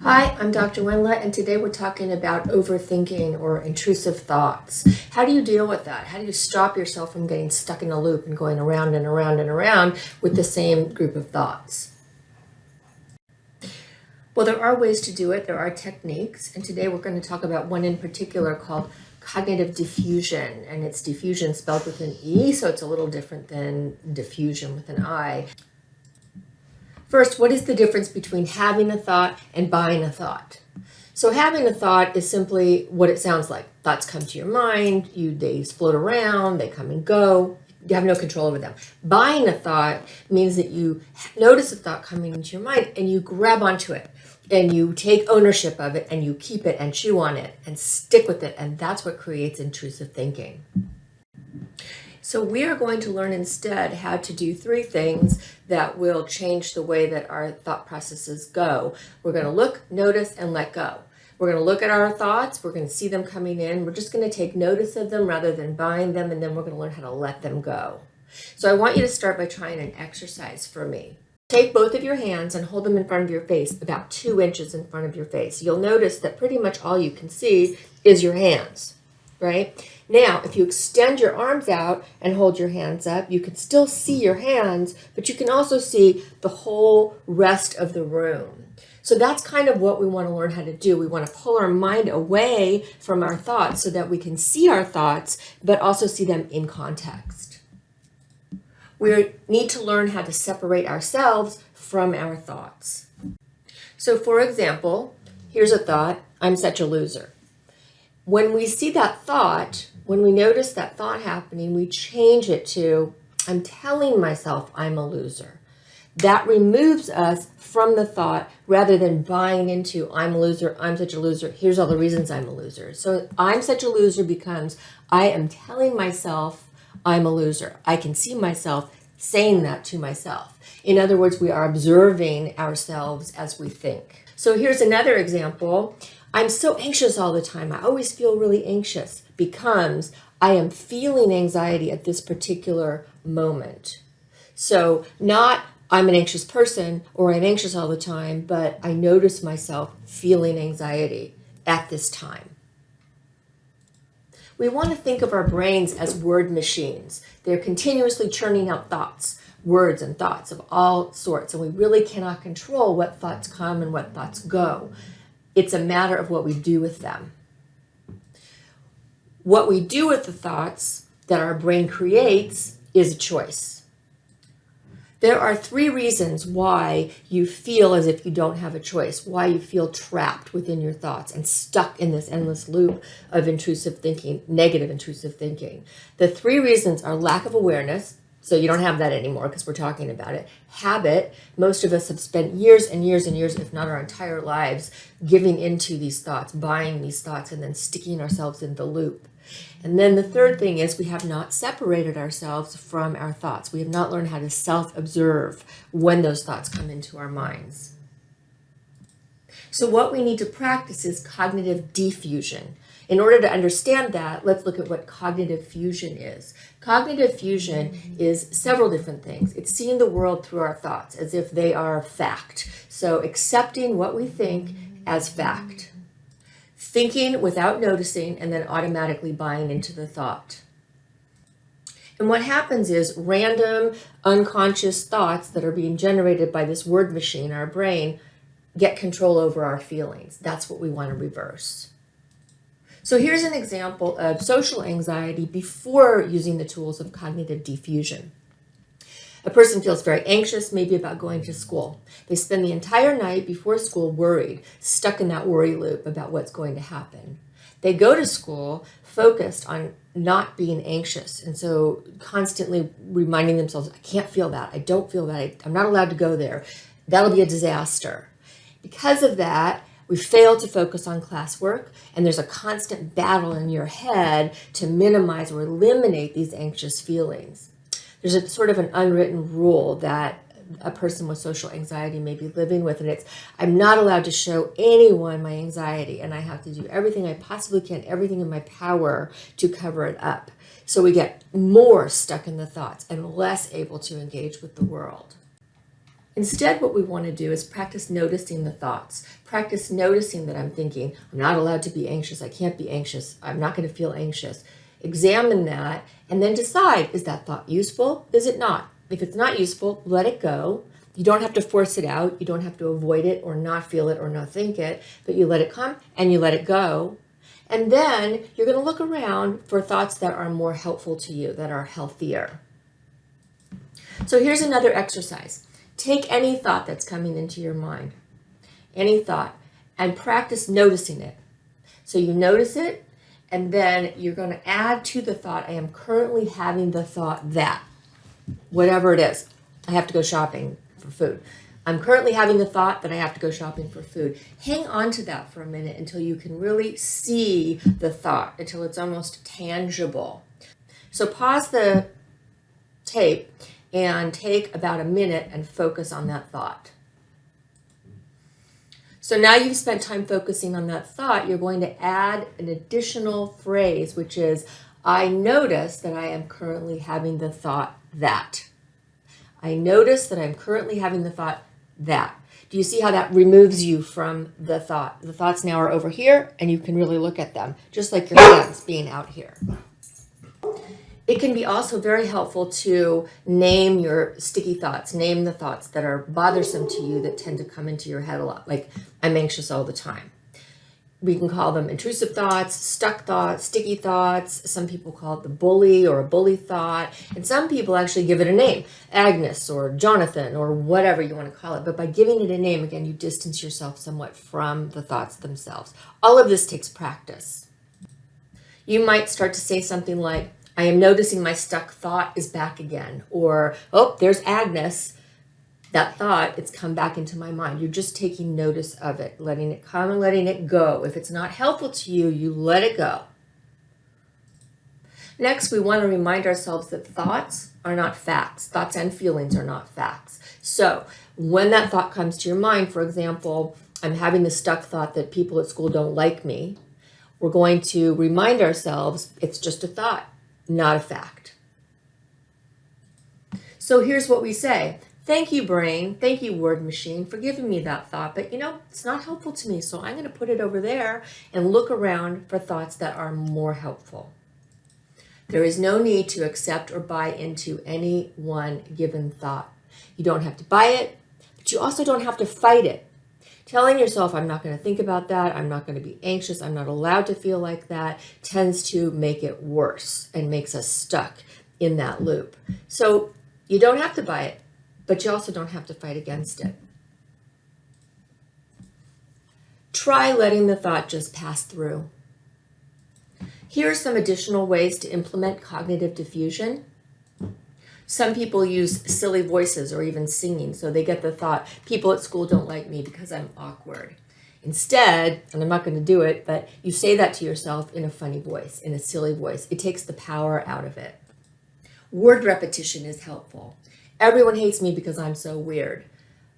Hi, I'm Dr. Wendla, and today we're talking about overthinking or intrusive thoughts. How do you deal with that? How do you stop yourself from getting stuck in a loop and going around and around and around with the same group of thoughts? Well, there are ways to do it. There are techniques, and today we're going to talk about one in particular called cognitive diffusion, and it's diffusion spelled with an E, so it's a little different than diffusion with an I. First, what is the difference between having a thought and buying a thought? So having a thought is simply what it sounds like. Thoughts come to your mind, they float around, they come and go. You have no control over them. Buying a thought means that you notice a thought coming into your mind and you grab onto it and you take ownership of it and you keep it and chew on it and stick with it. And that's what creates intrusive thinking. So we are going to learn instead how to do three things that will change the way that our thought processes go. We're going to look, notice, and let go. We're going to look at our thoughts. We're going to see them coming in. We're just going to take notice of them rather than buying them, and then we're going to learn how to let them go. So I want you to start by trying an exercise for me. Take both of your hands and hold them in front of your face, about 2 inches in front of your face. You'll notice that pretty much all you can see is your hands, right? Now, if you extend your arms out and hold your hands up, you can still see your hands, but you can also see the whole rest of the room. So that's kind of what we want to learn how to do. We want to pull our mind away from our thoughts so that we can see our thoughts, but also see them in context. We need to learn how to separate ourselves from our thoughts. So for example, here's a thought, I'm such a loser. When we see that thought, when we notice that thought happening, we change it to, I'm telling myself I'm a loser. That removes us from the thought rather than buying into, I'm a loser, I'm such a loser, here's all the reasons I'm a loser. So I'm such a loser becomes, I am telling myself I'm a loser. I can see myself saying that to myself. In other words, we are observing ourselves as we think. So here's another example. I'm so anxious all the time. I always feel really anxious becomes I am feeling anxiety at this particular moment. So not I'm an anxious person or I'm anxious all the time, but I notice myself feeling anxiety at this time. We want to think of our brains as word machines. They're continuously churning out thoughts, words and thoughts of all sorts, and we really cannot control what thoughts come and what thoughts go. It's a matter of what we do with them. What we do with the thoughts that our brain creates is a choice. There are 3 reasons why you feel as if you don't have a choice, why you feel trapped within your thoughts and stuck in this endless loop of intrusive thinking, negative intrusive thinking. The 3 reasons are lack of awareness, so you don't have that anymore because we're talking about it. Habit, most of us have spent years and years and years, if not our entire lives, giving into these thoughts, buying these thoughts, and then sticking ourselves in the loop. And then the third thing is we have not separated ourselves from our thoughts. We have not learned how to self-observe when those thoughts come into our minds. So what we need to practice is cognitive diffusion. In order to understand that, let's look at what cognitive fusion is. Cognitive fusion is several different things. It's seeing the world through our thoughts as if they are fact. So accepting what we think as fact. Thinking without noticing and then automatically buying into the thought. And what happens is random unconscious thoughts that are being generated by this word machine, our brain, get control over our feelings. That's what we want to reverse. So here's an example of social anxiety before using the tools of cognitive diffusion. A person feels very anxious, maybe about going to school. They spend the entire night before school worried, stuck in that worry loop about what's going to happen. They go to school focused on not being anxious, and so constantly reminding themselves, I can't feel that, I don't feel that, I'm not allowed to go there. That'll be a disaster. Because of that, we fail to focus on classwork, and there's a constant battle in your head to minimize or eliminate these anxious feelings. There's a sort of an unwritten rule that a person with social anxiety may be living with, and it's, I'm not allowed to show anyone my anxiety, and I have to do everything I possibly can, everything in my power to cover it up. So we get more stuck in the thoughts and less able to engage with the world. Instead, what we want to do is practice noticing the thoughts. Practice noticing that I'm thinking, I'm not allowed to be anxious. I can't be anxious. I'm not going to feel anxious. Examine that and then decide, is that thought useful? Is it not? If it's not useful, let it go. You don't have to force it out. You don't have to avoid it or not feel it or not think it, but you let it come and you let it go. And then you're going to look around for thoughts that are more helpful to you, that are healthier. So here's another exercise. Take any thought that's coming into your mind, any thought, and practice noticing it. So you notice it, and then you're going to add to the thought, I am currently having the thought that, whatever it is, I have to go shopping for food. I'm currently having the thought that I have to go shopping for food. Hang on to that for a minute until you can really see the thought, until it's almost tangible. So pause the tape and take about a minute and focus on that thought. So now you've spent time focusing on that thought, you're going to add an additional phrase, which is, I notice that I am currently having the thought that. I notice that I'm currently having the thought that. Do you see how that removes you from the thought? The thoughts now are over here, and you can really look at them, just like your hands being out here. It can be also very helpful to name your sticky thoughts, name the thoughts that are bothersome to you that tend to come into your head a lot, like I'm anxious all the time. We can call them intrusive thoughts, stuck thoughts, sticky thoughts. Some people call it the bully or a bully thought. And some people actually give it a name, Agnes or Jonathan or whatever you want to call it. But by giving it a name, again, you distance yourself somewhat from the thoughts themselves. All of this takes practice. You might start to say something like, I am noticing my stuck thought is back again. Or, oh, there's Agnes. That thought, it's come back into my mind. You're just taking notice of it, letting it come and letting it go. If it's not helpful to you, you let it go. Next, we want to remind ourselves that thoughts are not facts. Thoughts and feelings are not facts. So when that thought comes to your mind, for example, I'm having the stuck thought that people at school don't like me, we're going to remind ourselves it's just a thought, not a fact. So here's what we say. Thank you, brain. Thank you, word machine, for giving me that thought. But, it's not helpful to me. So I'm going to put it over there and look around for thoughts that are more helpful. There is no need to accept or buy into any one given thought. You don't have to buy it, but you also don't have to fight it. Telling yourself, I'm not going to think about that, I'm not going to be anxious, I'm not allowed to feel like that, tends to make it worse and makes us stuck in that loop. So you don't have to buy it, but you also don't have to fight against it. Try letting the thought just pass through. Here are some additional ways to implement cognitive diffusion. Some people use silly voices or even singing, so they get the thought, people at school don't like me because I'm awkward. Instead, and I'm not going to do it, but you say that to yourself in a funny voice, in a silly voice. It takes the power out of it. Word repetition is helpful. Everyone hates me because I'm so weird.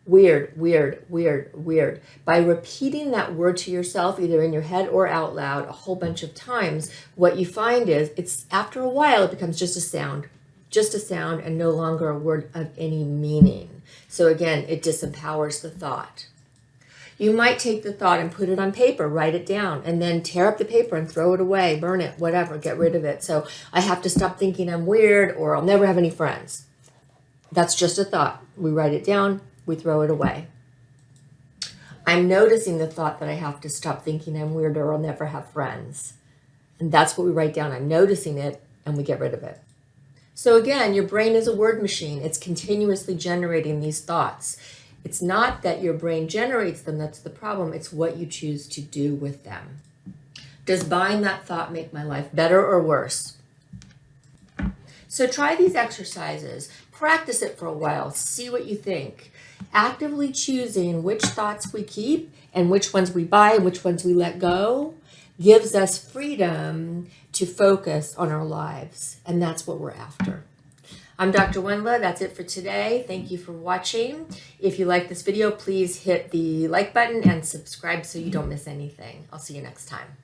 Weird, weird, weird, weird. By repeating that word to yourself, either in your head or out loud, a whole bunch of times, what you find is it's after a while, it becomes just a sound and no longer a word of any meaning. So again, it disempowers the thought. You might take the thought and put it on paper, write it down, and then tear up the paper and throw it away, burn it, whatever, get rid of it. So I have to stop thinking I'm weird or I'll never have any friends. That's just a thought. We write it down, we throw it away. I'm noticing the thought that I have to stop thinking I'm weird or I'll never have friends. And that's what we write down. I'm noticing it and we get rid of it. So again, your brain is a word machine. It's continuously generating these thoughts. It's not that your brain generates them, that's the problem. It's what you choose to do with them. Does buying that thought make my life better or worse? So try these exercises. Practice it for a while. See what you think. Actively choosing which thoughts we keep and which ones we buy and which ones we let go gives us freedom to focus on our lives. And that's what we're after. I'm Dr. Wendla. That's it for today. Thank you for watching. If you like this video, please hit the like button and subscribe so you don't miss anything. I'll see you next time.